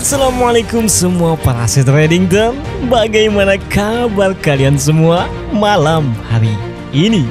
Assalamualaikum semua para aset Reddington. Bagaimana kabar kalian semua malam hari ini?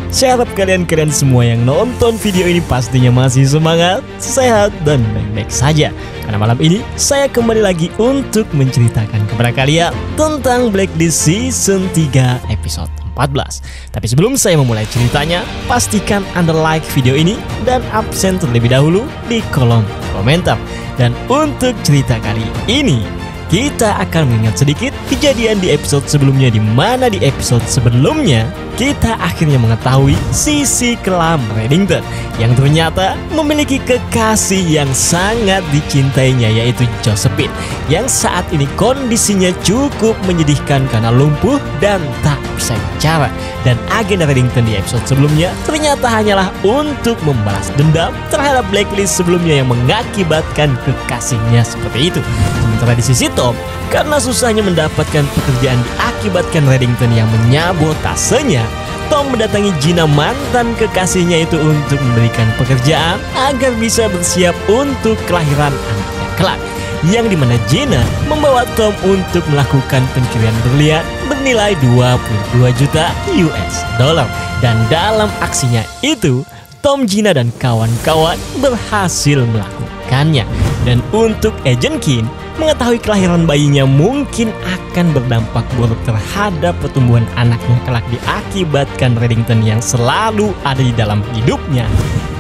Saya harap kalian semua yang nonton video ini pastinya masih semangat, sehat, dan baik-baik saja. Karena malam ini saya kembali lagi untuk menceritakan kepada kalian tentang Blacklist Season 3 episode 14. Tapi sebelum saya memulai ceritanya, pastikan Anda like video ini dan absen terlebih dahulu di kolom komentar. Dan untuk cerita kali ini, kita akan mengingat sedikit kejadian di episode sebelumnya, di mana di episode sebelumnya kita akhirnya mengetahui sisi kelam Reddington yang ternyata memiliki kekasih yang sangat dicintainya, yaitu Josephine, yang saat ini kondisinya cukup menyedihkan karena lumpuh dan tak bisa bicara. Dan agenda Reddington di episode sebelumnya ternyata hanyalah untuk membalas dendam terhadap Blacklist sebelumnya yang mengakibatkan kekasihnya seperti itu. Sementara di sisi Tom, karena susahnya mendapatkan pekerjaan diakibatkan Reddington yang menyabotasenya, Tom mendatangi Gina, mantan kekasihnya itu, untuk memberikan pekerjaan agar bisa bersiap untuk kelahiran anaknya kelak. Yang dimana Gina membawa Tom untuk melakukan pencurian berlian bernilai 22 juta US dollar. Dan dalam aksinya itu, Tom, Gina, dan kawan-kawan berhasil melakukannya. Dan untuk Agent Kim, mengetahui kelahiran bayinya mungkin akan berdampak buruk terhadap pertumbuhan anaknya kelak diakibatkan Reddington yang selalu ada di dalam hidupnya,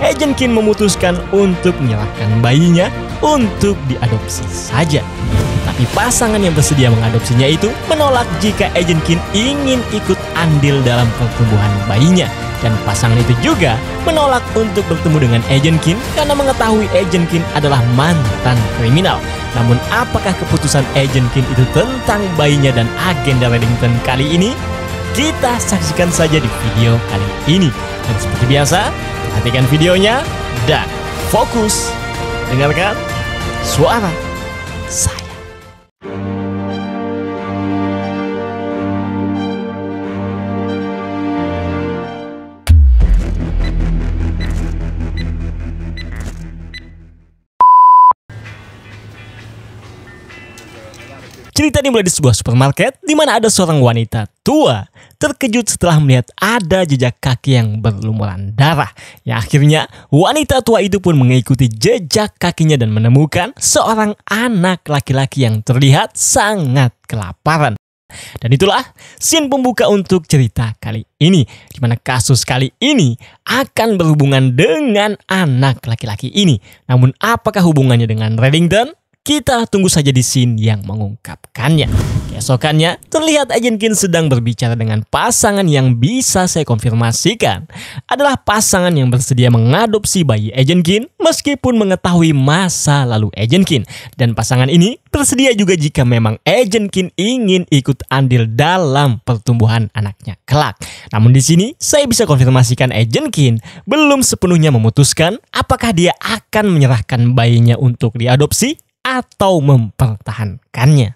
Agent Kim memutuskan untuk menyerahkan bayinya untuk diadopsi saja. Tapi pasangan yang bersedia mengadopsinya itu menolak jika Agent Kim ingin ikut andil dalam pertumbuhan bayinya. Dan pasangan itu juga menolak untuk bertemu dengan Agent Kim karena mengetahui Agent Kim adalah mantan kriminal. Namun apakah keputusan Agent Kim itu tentang bayinya dan agenda Reddington kali ini? Kita saksikan saja di video kali ini. Dan seperti biasa, perhatikan videonya dan fokus dengarkan suara saya. Cerita dimulai di sebuah supermarket di mana ada seorang wanita tua terkejut setelah melihat ada jejak kaki yang berlumuran darah. Yang akhirnya wanita tua itu pun mengikuti jejak kakinya dan menemukan seorang anak laki-laki yang terlihat sangat kelaparan. Dan itulah scene pembuka untuk cerita kali ini, di mana kasus kali ini akan berhubungan dengan anak laki-laki ini. Namun apakah hubungannya dengan Reddington? Kita tunggu saja di scene yang mengungkapkannya. Keesokannya, terlihat Agent Kim sedang berbicara dengan pasangan yang bisa saya konfirmasikan adalah pasangan yang bersedia mengadopsi bayi Agent Kim meskipun mengetahui masa lalu Agent Kim. Dan pasangan ini bersedia juga jika memang Agent Kim ingin ikut andil dalam pertumbuhan anaknya kelak. Namun di sini saya bisa konfirmasikan Agent Kim belum sepenuhnya memutuskan apakah dia akan menyerahkan bayinya untuk diadopsi atau mempertahankannya.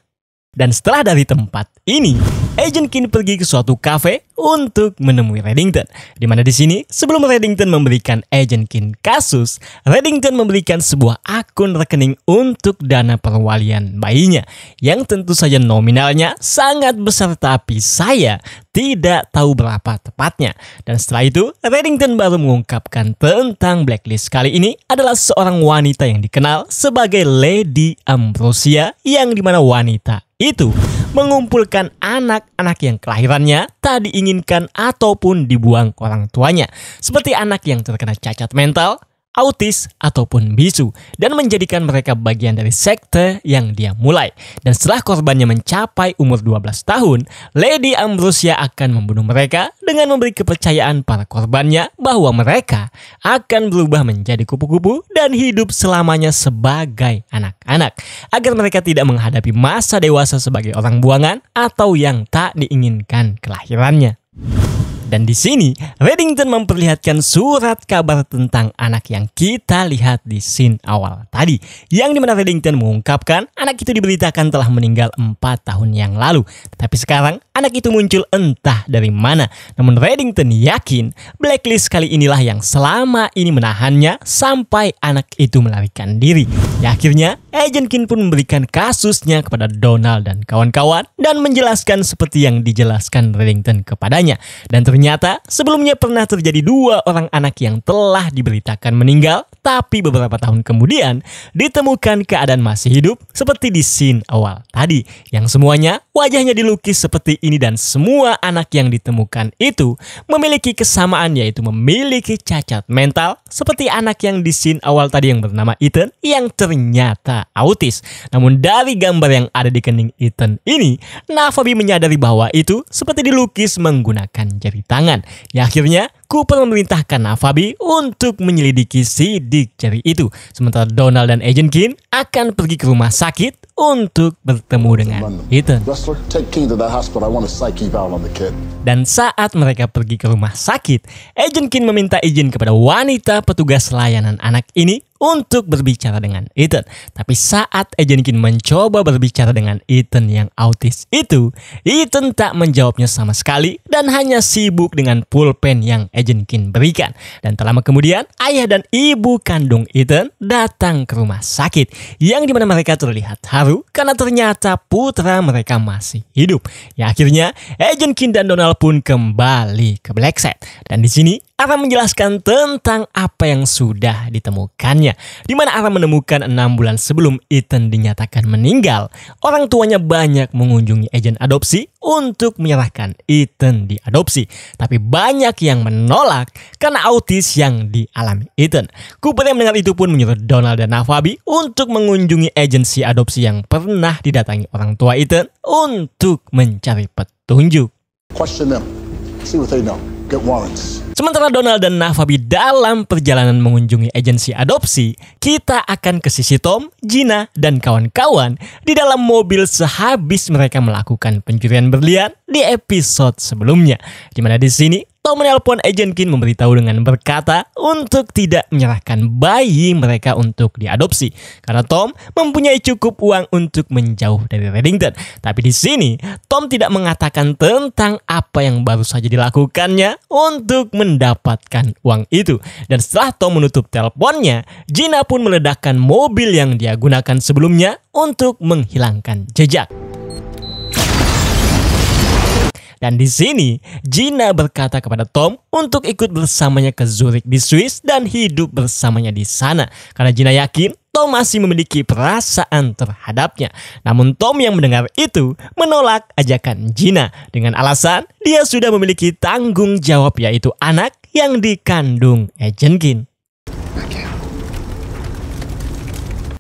Dan setelah dari tempat ini, Agent Kim pergi ke suatu kafe untuk menemui Reddington. Di mana di sini, sebelum Reddington memberikan Agent Kim kasus, Reddington memberikan sebuah akun rekening untuk dana perwalian bayinya, yang tentu saja nominalnya sangat besar, tapi saya tidak tahu berapa tepatnya. Dan setelah itu, Reddington baru mengungkapkan tentang Blacklist kali ini adalah seorang wanita yang dikenal sebagai Lady Ambrosia, yang dimana wanita itu mengumpulkan anak-anak yang kelahirannya tak diinginkan ataupun dibuang orang tuanya, seperti anak yang terkena cacat mental, autis, ataupun bisu, dan menjadikan mereka bagian dari sekte yang dia mulai. Dan setelah korbannya mencapai umur 12 tahun, Lady Ambrosia akan membunuh mereka dengan memberi kepercayaan para korbannya bahwa mereka akan berubah menjadi kupu-kupu dan hidup selamanya sebagai anak-anak, agar mereka tidak menghadapi masa dewasa sebagai orang buangan atau yang tak diinginkan kelahirannya. Dan di sini, Reddington memperlihatkan surat kabar tentang anak yang kita lihat di scene awal tadi. Yang dimana Reddington mengungkapkan anak itu diberitakan telah meninggal 4 tahun yang lalu. Tetapi sekarang, anak itu muncul entah dari mana. Namun Reddington yakin Blacklist kali inilah yang selama ini menahannya sampai anak itu melarikan diri. Ya, akhirnya Agent King pun memberikan kasusnya kepada Donald dan kawan-kawan dan menjelaskan seperti yang dijelaskan Reddington kepadanya. Dan ternyata sebelumnya pernah terjadi 2 orang anak yang telah diberitakan meninggal, tapi beberapa tahun kemudian ditemukan keadaan masih hidup seperti di scene awal tadi, yang semuanya wajahnya dilukis seperti ini dan semua anak yang ditemukan itu memiliki kesamaan, yaitu memiliki cacat mental seperti anak yang di scene awal tadi yang bernama Ethan yang ternyata autis. Namun dari gambar yang ada di kening Ethan ini, Navabi menyadari bahwa itu seperti dilukis menggunakan jari tangan. Ya, akhirnya Cooper memerintahkan Navabi untuk menyelidiki sidik jari itu, sementara Donald dan Agent King akan pergi ke rumah sakit untuk bertemu dengan Ethan. Dan saat mereka pergi ke rumah sakit, Agent King meminta izin kepada wanita petugas layanan anak ini untuk berbicara dengan Ethan. Tapi saat Agent King mencoba berbicara dengan Ethan yang autis itu, Ethan tak menjawabnya sama sekali dan hanya sibuk dengan pulpen yang Agent King berikan. Dan tak lama kemudian, ayah dan ibu kandung Ethan datang ke rumah sakit, yang dimana mereka terlihat haru karena ternyata putra mereka masih hidup. Ya, akhirnya Agent King dan Donald pun kembali ke Blacksad. Dan di sini Aram menjelaskan tentang apa yang sudah ditemukannya, di mana Aram menemukan 6 bulan sebelum Ethan dinyatakan meninggal, orang tuanya banyak mengunjungi agen adopsi untuk menyerahkan Ethan diadopsi. Tapi banyak yang menolak karena autis yang dialami Ethan. Cooper yang mendengar itu pun menyuruh Donald dan Navabi untuk mengunjungi agensi adopsi yang pernah didatangi orang tua Ethan untuk mencari petunjuk. Question them, see what they know, get warrants. Sementara Donald dan Navabi dalam perjalanan mengunjungi agensi adopsi, kita akan ke sisi Tom, Gina, dan kawan-kawan di dalam mobil sehabis mereka melakukan pencurian berlian di episode sebelumnya. Dimana di sini Tom menelpon Agent King memberitahu dengan berkata untuk tidak menyerahkan bayi mereka untuk diadopsi karena Tom mempunyai cukup uang untuk menjauh dari Reddington. Tapi di sini Tom tidak mengatakan tentang apa yang baru saja dilakukannya untuk mendapatkan uang itu. Dan setelah Tom menutup teleponnya, Gina pun meledakkan mobil yang dia gunakan sebelumnya untuk menghilangkan jejak. Dan di sini, Gina berkata kepada Tom untuk ikut bersamanya ke Zurich di Swiss dan hidup bersamanya di sana. Karena Gina yakin Tom masih memiliki perasaan terhadapnya. Namun Tom yang mendengar itu menolak ajakan Gina dengan alasan dia sudah memiliki tanggung jawab, yaitu anak yang dikandung Agent King.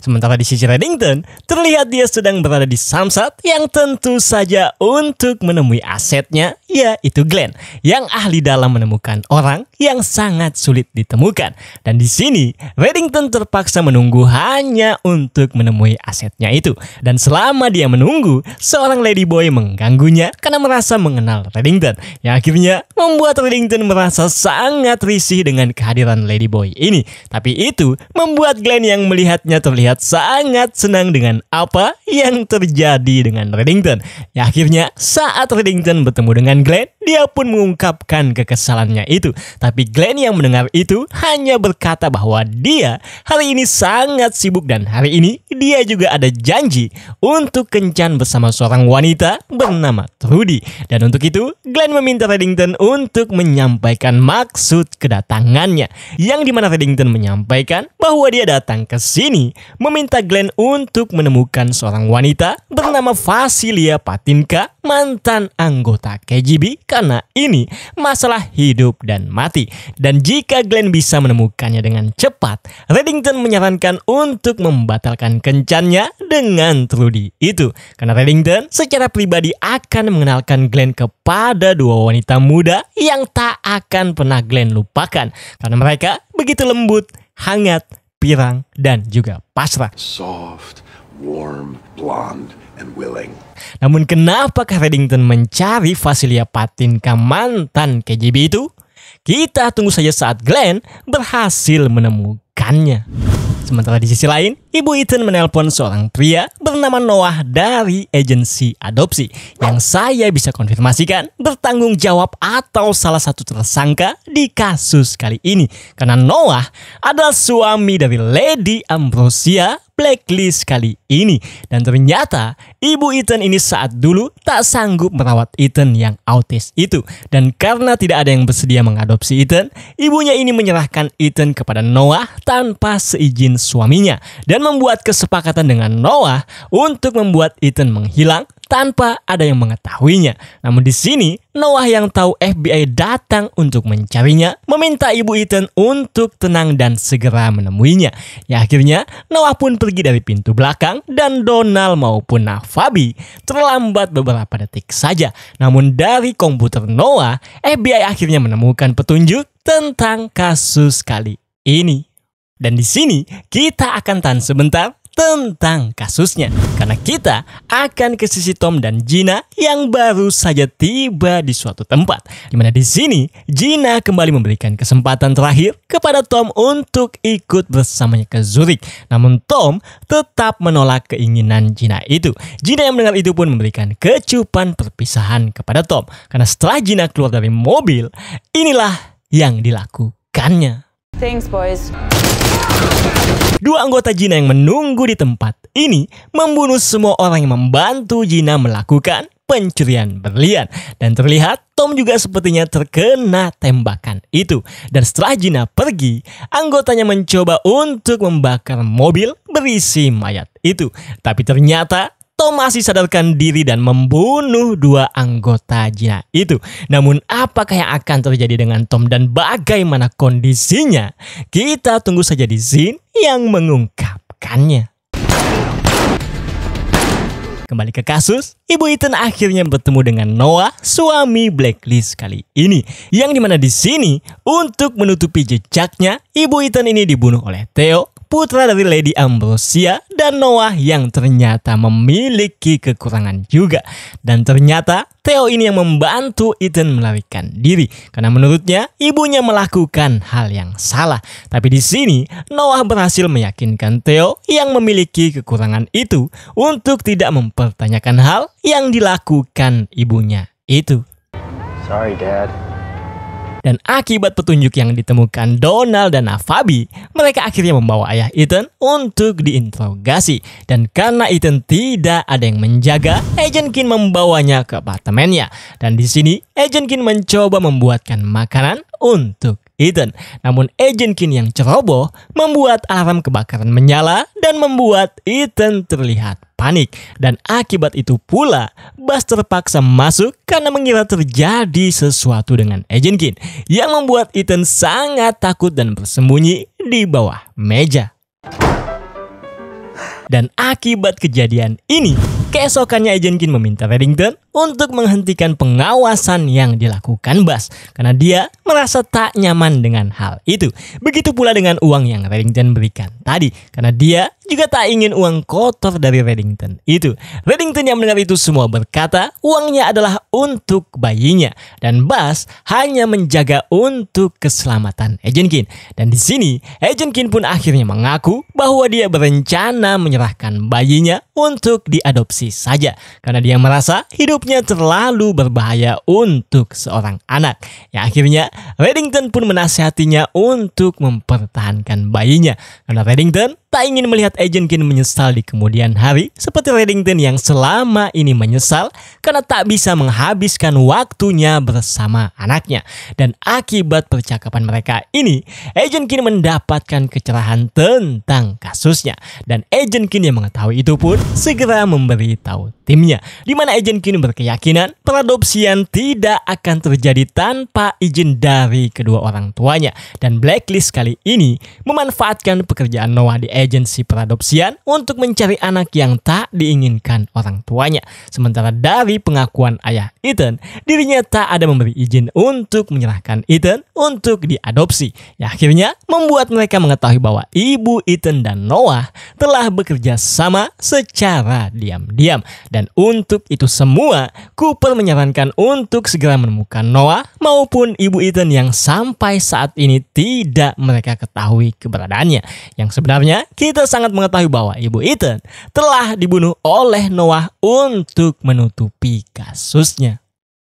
Sementara di sisi Reddington, terlihat dia sedang berada di Samsat yang tentu saja untuk menemui asetnya, yaitu Glenn, yang ahli dalam menemukan orang yang sangat sulit ditemukan. Dan di sini, Reddington terpaksa menunggu hanya untuk menemui asetnya itu. Dan selama dia menunggu, seorang ladyboy mengganggunya karena merasa mengenal Reddington, yang akhirnya membuat Reddington merasa sangat risih dengan kehadiran ladyboy ini. Tapi itu membuat Glenn yang melihatnya terlihat sangat senang dengan apa yang terjadi dengan Reddington. Ya, akhirnya saat Reddington bertemu dengan Glenn, dia pun mengungkapkan kekesalannya itu. Tapi Glenn yang mendengar itu hanya berkata bahwa dia hari ini sangat sibuk dan hari ini dia juga ada janji untuk kencan bersama seorang wanita bernama Trudy. Dan untuk itu Glenn meminta Reddington untuk menyampaikan maksud kedatangannya, yang dimana Reddington menyampaikan bahwa dia datang ke sini meminta Glenn untuk menemukan seorang wanita bernama Vasilia Patinka, mantan anggota KGB, karena ini masalah hidup dan mati. Dan jika Glenn bisa menemukannya dengan cepat, Reddington menyarankan untuk membatalkan kencannya dengan Trudy itu. Karena Reddington secara pribadi akan mengenalkan Glenn kepada 2 wanita muda yang tak akan pernah Glenn lupakan. Karena mereka begitu lembut, hangat, pirang, dan juga pasrah. Soft, warm, blonde, and willing. Namun kenapakah Reddington mencari Vasilia Patinka mantan KGB itu? Kita tunggu saja saat Glenn berhasil menemukannya. Sementara di sisi lain, ibu Ethan menelpon seorang pria bernama Noah dari agensi adopsi yang saya bisa konfirmasikan bertanggung jawab atau salah satu tersangka di kasus kali ini. Karena Noah adalah suami dari Lady Ambrosia Blacklist kali ini. Dan ternyata ibu Ethan ini saat dulu tak sanggup merawat Ethan yang autis itu. Dan karena tidak ada yang bersedia mengadopsi Ethan, ibunya ini menyerahkan Ethan kepada Noah tanpa seizin suaminya. Dan membuat kesepakatan dengan Noah untuk membuat Ethan menghilang tanpa ada yang mengetahuinya. Namun di sini Noah yang tahu FBI datang untuk mencarinya, meminta ibu Ethan untuk tenang dan segera menemuinya. Ya akhirnya Noah pun pergi dari pintu belakang dan Donald maupun Navabi terlambat beberapa detik saja. Namun dari komputer Noah, FBI akhirnya menemukan petunjuk tentang kasus kali ini. Dan di sini kita akan tahan sebentar tentang kasusnya, karena kita akan ke sisi Tom dan Gina yang baru saja tiba di suatu tempat, di mana di sini Gina kembali memberikan kesempatan terakhir kepada Tom untuk ikut bersamanya ke Zurich. Namun Tom tetap menolak keinginan Gina itu. Gina yang mendengar itu pun memberikan kecupan perpisahan kepada Tom, karena setelah Gina keluar dari mobil, inilah yang dilakukannya. Thanks, boys. Dua anggota Gina yang menunggu di tempat ini membunuh semua orang yang membantu Gina melakukan pencurian berlian. Dan terlihat Tom juga sepertinya terkena tembakan itu. Dan setelah Gina pergi, anggotanya mencoba untuk membakar mobil berisi mayat itu. Tapi ternyata Tom masih sadarkan diri dan membunuh dua anggota Gina itu. Namun apakah yang akan terjadi dengan Tom dan bagaimana kondisinya? Kita tunggu saja di scene yang mengungkapkannya. Kembali ke kasus, ibu Ethan akhirnya bertemu dengan Noah, suami Blacklist kali ini. Yang dimana di sini untuk menutupi jejaknya, ibu Ethan ini dibunuh oleh Theo, putra dari Lady Ambrosia, dan Noah yang ternyata memiliki kekurangan juga. Dan ternyata Theo ini yang membantu Ethan melarikan diri, karena menurutnya ibunya melakukan hal yang salah. Tapi di sini Noah berhasil meyakinkan Theo yang memiliki kekurangan itu untuk tidak mempertanyakan hal yang dilakukan ibunya itu. Sorry, Dad. Dan akibat petunjuk yang ditemukan Donald dan Navabi, mereka akhirnya membawa ayah Ethan untuk diinterogasi. Dan karena Ethan tidak ada yang menjaga, Agent Keen membawanya ke apartemennya. Dan di sini Agent Keen mencoba membuatkan makanan untuk Ethan. Namun Agent Keen yang ceroboh membuat alarm kebakaran menyala dan membuat Ethan terlihat panik. Dan akibat itu pula Buzz terpaksa masuk karena mengira terjadi sesuatu dengan Agent Keen, yang membuat Ethan sangat takut dan bersembunyi di bawah meja. Dan akibat kejadian ini, keesokannya Agent Keen meminta Reddington untuk menghentikan pengawasan yang dilakukan Buzz, karena dia merasa tak nyaman dengan hal itu. Begitu pula dengan uang yang Reddington berikan tadi, karena dia juga tak ingin uang kotor dari Reddington itu. Reddington yang mendengar itu semua berkata uangnya adalah untuk bayinya, dan Buzz hanya menjaga untuk keselamatan Agent Keen. Dan di sini Agent Keen pun akhirnya mengaku bahwa dia berencana menyerahkan bayinya untuk diadopsi saja, karena dia merasa hidupnya terlalu berbahaya untuk seorang anak. Ya akhirnya Reddington pun menasihatinya untuk mempertahankan bayinya, karena Reddington tak ingin melihat Agent Keen menyesal di kemudian hari seperti Reddington yang selama ini menyesal karena tak bisa menghabiskan waktunya bersama anaknya. Dan akibat percakapan mereka ini, Agent Keen mendapatkan kecerahan tentang kasusnya. Dan Agent Keen yang mengetahui itu pun segera memberitahu timnya, di mana Agent Keen berkeyakinan peradopsian tidak akan terjadi tanpa izin dari kedua orang tuanya. Dan Blacklist kali ini memanfaatkan pekerjaan Noah di agensi peradopsian untuk mencari anak yang tak diinginkan orang tuanya. Sementara dari pengakuan ayah Ethan, dirinya tak ada memberi izin untuk menyerahkan Ethan untuk diadopsi. Ya akhirnya membuat mereka mengetahui bahwa ibu Ethan dan Noah telah bekerja sama secara diam-diam. Dan untuk itu semua, Cooper menyarankan untuk segera menemukan Noah maupun ibu Ethan yang sampai saat ini tidak mereka ketahui keberadaannya. Yang sebenarnya kita sangat mengetahui bahwa ibu Ethan telah dibunuh oleh Noah untuk menutupi kasusnya.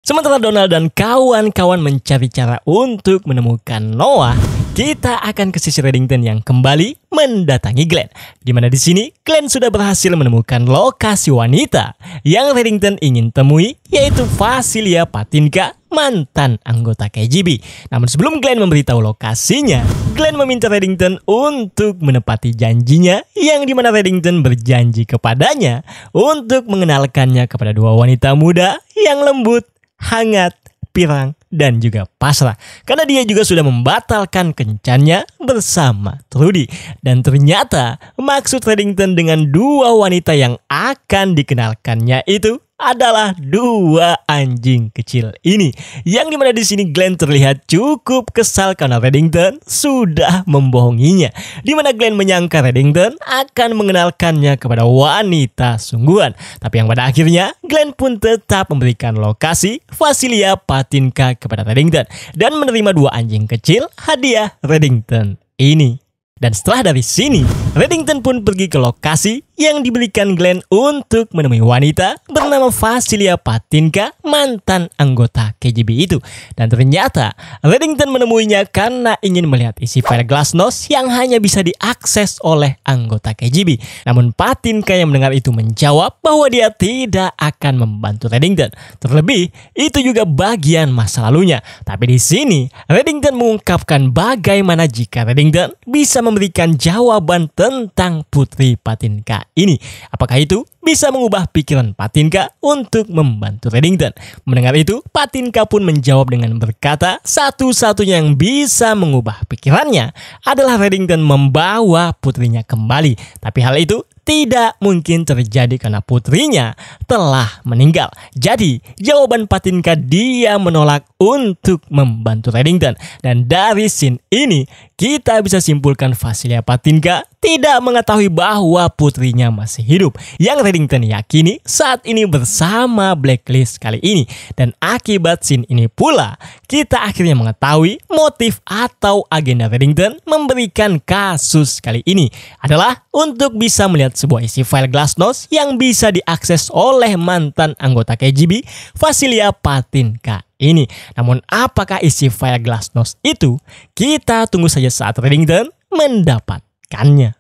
Sementara Donald dan kawan-kawan mencari cara untuk menemukan Noah, kita akan ke sisi Reddington yang kembali mendatangi Glenn. Di mana di sini Glenn sudah berhasil menemukan lokasi wanita yang Reddington ingin temui, yaitu Vasilia Patinka, mantan anggota KGB. Namun sebelum Glenn memberitahu lokasinya, Glenn meminta Reddington untuk menepati janjinya, yang dimana Reddington berjanji kepadanya untuk mengenalkannya kepada dua wanita muda yang lembut, hangat, pirang, dan juga pasrah. Karena dia juga sudah membatalkan kencannya bersama Trudy. Dan ternyata maksud Reddington dengan dua wanita yang akan dikenalkannya itu adalah dua anjing kecil ini. Yang dimana di sini Glenn terlihat cukup kesal karena Reddington sudah membohonginya. Dimana Glenn menyangka Reddington akan mengenalkannya kepada wanita sungguhan. Tapi yang pada akhirnya Glenn pun tetap memberikan lokasi Vasilia Patinka kepada Reddington dan menerima dua anjing kecil hadiah Reddington ini. Dan setelah dari sini, Reddington pun pergi ke lokasi yang diberikan Glenn untuk menemui wanita bernama Vasilia Patinka, mantan anggota KGB itu. Dan ternyata Reddington menemuinya karena ingin melihat isi file Glasnost yang hanya bisa diakses oleh anggota KGB. Namun Patinka yang mendengar itu menjawab bahwa dia tidak akan membantu Reddington. Terlebih, itu juga bagian masa lalunya. Tapi di sini, Reddington mengungkapkan bagaimana jika Reddington bisa memberikan jawaban tentang Putri Patinka ini. Apakah itu bisa mengubah pikiran Patinka untuk membantu Reddington? Mendengar itu, Patinka pun menjawab dengan berkata, satu-satunya yang bisa mengubah pikirannya adalah Reddington membawa putrinya kembali. Tapi hal itu tidak mungkin terjadi karena putrinya telah meninggal. Jadi, jawaban Patinka, dia menolak untuk membantu Reddington. Dan dari scene ini, kita bisa simpulkan Vasilia Patinka tidak mengetahui bahwa putrinya masih hidup, yang Reddington yakini saat ini bersama Blacklist kali ini. Dan akibat scene ini pula, kita akhirnya mengetahui motif atau agenda Reddington memberikan kasus kali ini adalah untuk bisa melihat sebuah isi file Glasnost yang bisa diakses oleh mantan anggota KGB Vasilia Patinka ini. Namun apakah isi file Glasnost itu? Kita tunggu saja saat Reddington mendapatkannya.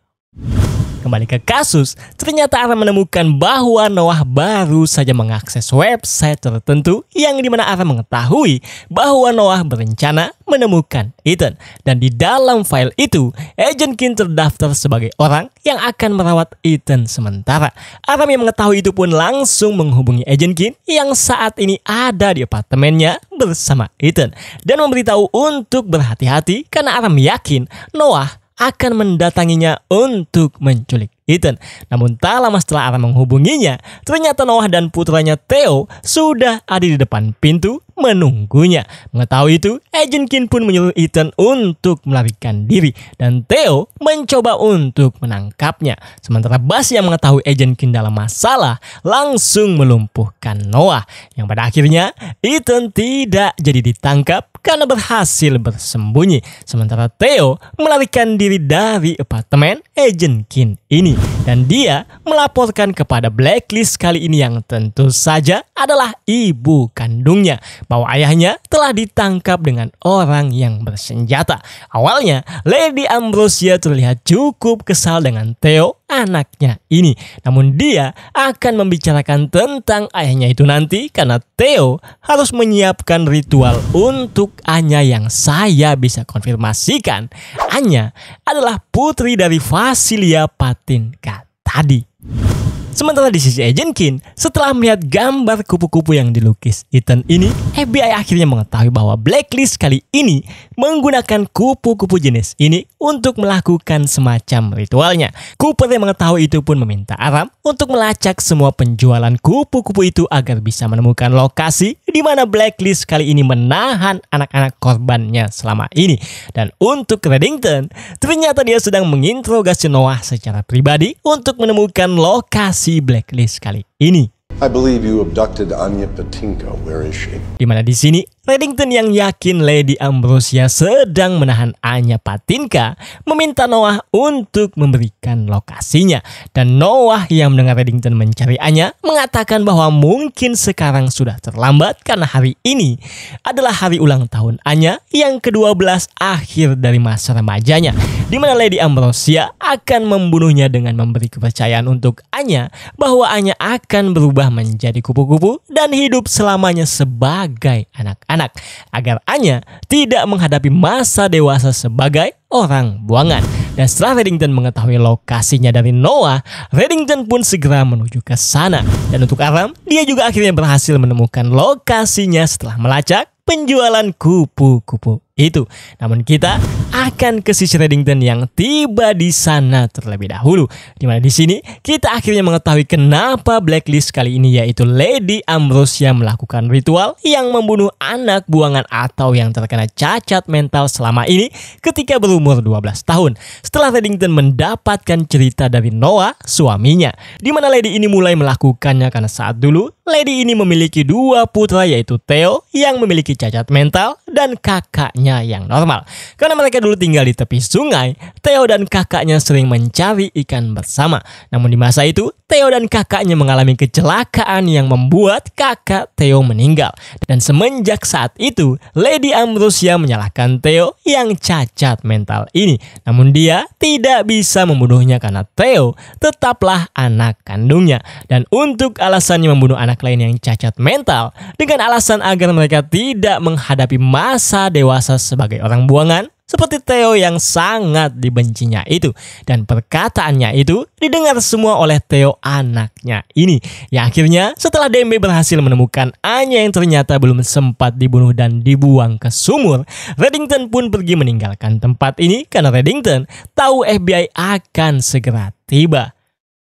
Kembali ke kasus, ternyata Aram menemukan bahwa Noah baru saja mengakses website tertentu yang dimana Aram mengetahui bahwa Noah berencana menemukan Ethan. Dan di dalam file itu, Agent Keen terdaftar sebagai orang yang akan merawat Ethan sementara. Aram yang mengetahui itu pun langsung menghubungi Agent Keen yang saat ini ada di apartemennya bersama Ethan. Dan memberitahu untuk berhati-hati karena Aram yakin Noah akan mendatanginya untuk menculik Ethan. Namun tak lama setelah Aram menghubunginya, ternyata Noah dan putranya Theo sudah ada di depan pintu menunggunya. Mengetahui itu, Agent Keen pun menyuruh Ethan untuk melarikan diri dan Theo mencoba untuk menangkapnya. Sementara Bas yang mengetahui Agent Keen dalam masalah langsung melumpuhkan Noah, yang pada akhirnya Ethan tidak jadi ditangkap karena berhasil bersembunyi. Sementara Theo melarikan diri dari apartemen Agent Keen ini. Dan dia melaporkan kepada Blacklist kali ini yang tentu saja adalah ibu kandungnya, bahwa ayahnya telah ditangkap dengan orang yang bersenjata. Awalnya, Lady Ambrosia terlihat cukup kesal dengan Theo, anaknya ini. Namun dia akan membicarakan tentang ayahnya itu nanti karena Theo harus menyiapkan ritual untuk Anya yang saya bisa konfirmasikan. Anya adalah putri dari Vasilia Patinka tadi. Sementara di sisi Agent Keen, setelah melihat gambar kupu-kupu yang dilukis Ethan ini, FBI akhirnya mengetahui bahwa Blacklist kali ini menggunakan kupu-kupu jenis ini untuk melakukan semacam ritualnya. Cooper yang mengetahui itu pun meminta Aram untuk melacak semua penjualan kupu-kupu itu agar bisa menemukan lokasi di mana Blacklist kali ini menahan anak-anak korbannya selama ini. Dan untuk Reddington, ternyata dia sedang menginterogasi Noah secara pribadi untuk menemukan lokasi Blacklist kali ini. I believe you abducted Anya Patinka. Where is she? Di mana di sini Reddington yang yakin Lady Ambrosia sedang menahan Anya Patinka meminta Noah untuk memberikan lokasinya. Dan Noah yang mendengar Reddington mencari Anya mengatakan bahwa mungkin sekarang sudah terlambat karena hari ini adalah hari ulang tahun Anya yang ke-12 akhir dari masa remajanya, di mana Lady Ambrosia akan membunuhnya dengan memberi kepercayaan untuk Anya bahwa Anya akan berubah menjadi kupu-kupu dan hidup selamanya sebagai anak-anak, agar Anya tidak menghadapi masa dewasa sebagai orang buangan. Dan setelah Reddington mengetahui lokasinya dari Noah, Reddington pun segera menuju ke sana. Dan untuk Aram, dia juga akhirnya berhasil menemukan lokasinya setelah melacak penjualan kupu-kupu itu. Namun kita akan ke sisi Reddington yang tiba di sana terlebih dahulu, dimana di sini kita akhirnya mengetahui kenapa blacklist kali ini, yaitu Lady Ambrosia melakukan ritual yang membunuh anak buangan atau yang terkena cacat mental selama ini ketika berumur 12 tahun. Setelah Reddington mendapatkan cerita dari Noah, suaminya, dimana Lady ini mulai melakukannya karena saat dulu Lady ini memiliki 2 putra, yaitu Theo yang memiliki cacat mental dan kakaknya yang normal. Karena mereka dulu tinggal di tepi sungai, Theo dan kakaknya sering mencari ikan bersama. Namun di masa itu, Theo dan kakaknya mengalami kecelakaan yang membuat kakak Theo meninggal. Dan semenjak saat itu, Lady Ambrosia menyalahkan Theo yang cacat mental ini. Namun dia tidak bisa membunuhnya karena Theo tetaplah anak kandungnya. Dan untuk alasannya membunuh anak lain yang cacat mental dengan alasan agar mereka tidak menghadapi masa dewasa sebagai orang buangan, seperti Theo yang sangat dibencinya itu. Dan perkataannya itu didengar semua oleh Theo anaknya ini. Yang akhirnya setelah Dembe berhasil menemukan Anya yang ternyata belum sempat dibunuh dan dibuang ke sumur, Reddington pun pergi meninggalkan tempat ini karena Reddington tahu FBI akan segera tiba.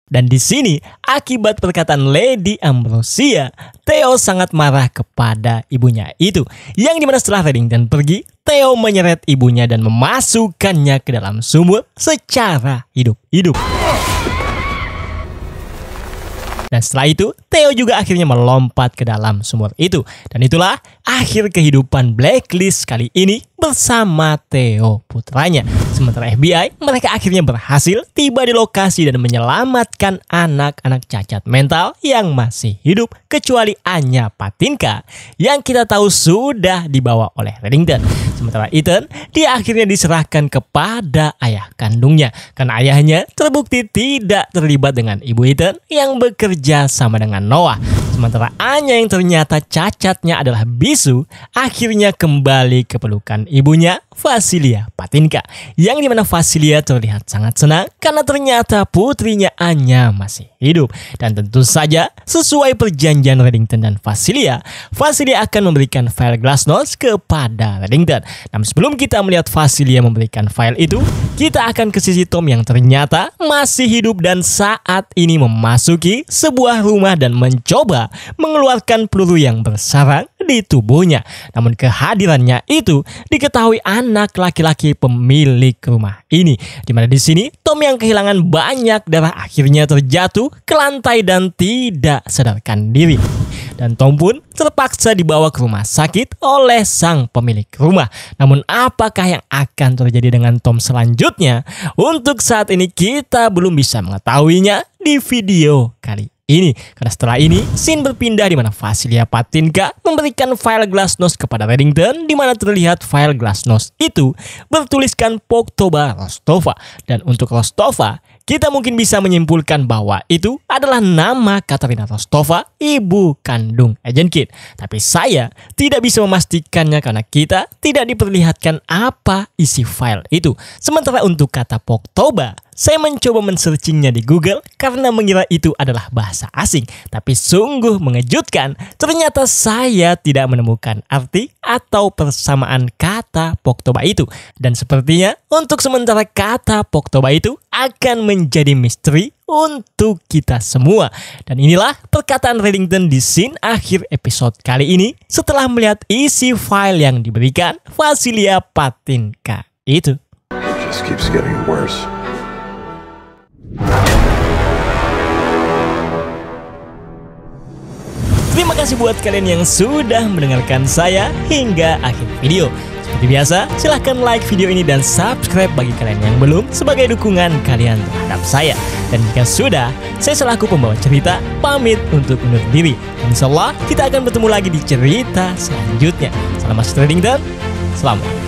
Dan di sini, akibat perkataan Lady Ambrosia, Theo sangat marah kepada ibunya itu. Yang dimana setelah Reddington pergi, Theo menyeret ibunya dan memasukkannya ke dalam sumur secara hidup-hidup. Dan setelah itu, Theo juga akhirnya melompat ke dalam sumur itu. Dan itulah akhir kehidupan Blacklist kali ini bersama Theo putranya. Sementara FBI, mereka akhirnya berhasil tiba di lokasi dan menyelamatkan anak-anak cacat mental yang masih hidup, kecuali Anya Patinka yang kita tahu sudah dibawa oleh Reddington. Sementara Ethan, dia akhirnya diserahkan kepada ayah kandungnya karena ayahnya terbukti tidak terlibat dengan ibu Ethan yang bekerja sama dengan Noah. Sementara Anya yang ternyata cacatnya adalah bisu, akhirnya kembali ke pelukan ibunya, Vasilia Patinka. Yang dimana Vasilia terlihat sangat senang karena ternyata putrinya Anya masih hidup. Dan tentu saja sesuai perjanjian Reddington dan Vasilia, Vasilia akan memberikan file Glasnost kepada Reddington. Namun sebelum kita melihat Vasilia memberikan file itu, kita akan ke sisi Tom yang ternyata masih hidup dan saat ini memasuki sebuah rumah dan mencoba mengeluarkan peluru yang bersarang di tubuhnya. Namun kehadirannya itu diketahui anak laki-laki pemilik rumah ini. Dimana di sini Tom yang kehilangan banyak darah akhirnya terjatuh ke lantai dan tidak sadarkan diri. Dan Tom pun terpaksa dibawa ke rumah sakit oleh sang pemilik rumah. Namun apakah yang akan terjadi dengan Tom selanjutnya? Untuk saat ini kita belum bisa mengetahuinya di video kali ini. Karena setelah ini scene berpindah di mana Vasilia Patinka memberikan file Glasnost kepada Reddington, di mana terlihat file Glasnost itu bertuliskan Poktoba Rostova. Dan untuk Rostova, kita mungkin bisa menyimpulkan bahwa itu adalah nama Katarina Rostova, ibu kandung Agent Kid. Tapi saya tidak bisa memastikannya karena kita tidak diperlihatkan apa isi file itu. Sementara untuk kata Poktoba, saya mencoba men-searchingnya di Google karena mengira itu adalah bahasa asing. Tapi sungguh mengejutkan, ternyata saya tidak menemukan arti atau persamaan kata Poktoba itu. Dan sepertinya untuk sementara kata Poktoba itu akan menjadi misteri untuk kita semua. Dan inilah perkataan Reddington di scene akhir episode kali ini setelah melihat isi file yang diberikan Vasilia Patinka itu. It just keeps getting worse. Terima kasih buat kalian yang sudah mendengarkan saya hingga akhir video. Seperti biasa, silahkan like video ini dan subscribe bagi kalian yang belum sebagai dukungan kalian terhadap saya. Dan jika sudah, saya selaku pembawa cerita pamit untuk undur diri. Insya Allah kita akan bertemu lagi di cerita selanjutnya. Salam Mas Trading dan selamat